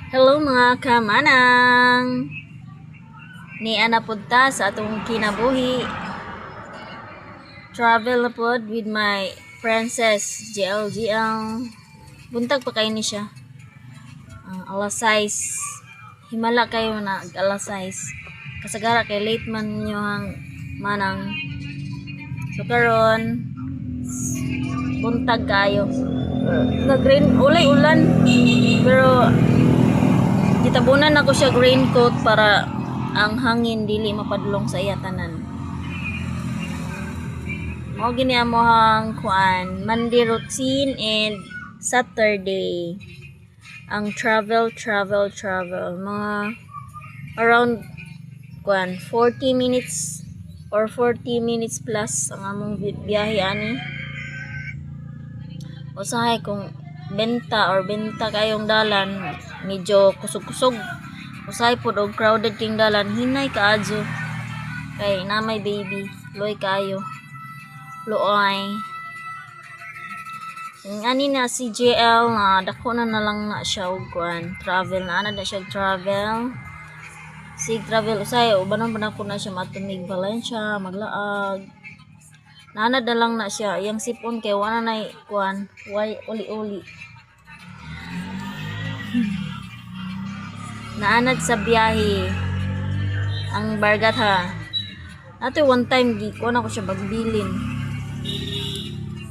Hello mga kamanang! Ni ana punta sa atong kinabuhi. Travel na pod with my princess GL. Buntag pa kayo ni siya. Alas 6. Himala kayo na alas 6. Kasagara kay late man nyo hang manang. So karon buntag kayo. Nag-rain, ulay-ulan. Pero gitabunan ako siya raincoat para ang hangin dili mapadlong sa iya tanan. Mao gini amo hang kuan, Monday routine and Saturday. Ang travel mga around kuan 40 minutes or 40 minutes plus ang among biyahe ani. Usahay kung benta kayong dalan medyo kusog-kusog, usahay pod og crowded king dalan, hinay kaadyo kay namay baby loy kayo looy ani na si JL na dako na lang na siya og kuan travel na ana na siya travel usahay ubanon pa na ko na siya matumig Valencia maglaag nanad na lang na siya yang sipon kay wala na kuan way uli-uli naanad sa biyahe ang bargat ha nato one time di ko na ko siya bagbilin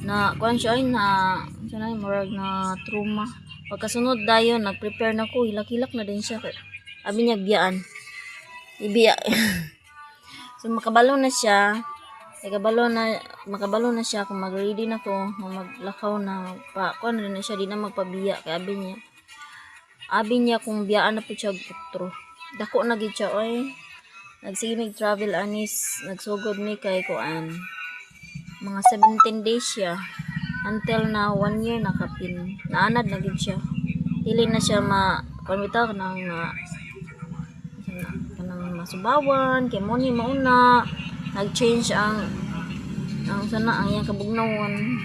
na kuan siya ay na sanay murag na trauma pagkasunod dayon nagprepare na ko hilak-hilak na din siya abi niya biyaan ibiya so makabalo na siya makabalo na siya kung mag-ready na ko maglakaw na kuan na siya di na magpabiya kay abi niya kung biyaan na po siya putro dako na gid siya oy nagsimig travel anis nagsugod mi kay kuan mga 17 days siya until na 1 year nakapin naanad na gid siya dili na siya kuan bitaw kanang masubawan kay mo ni mauna nag-change ang iyang kabugnawon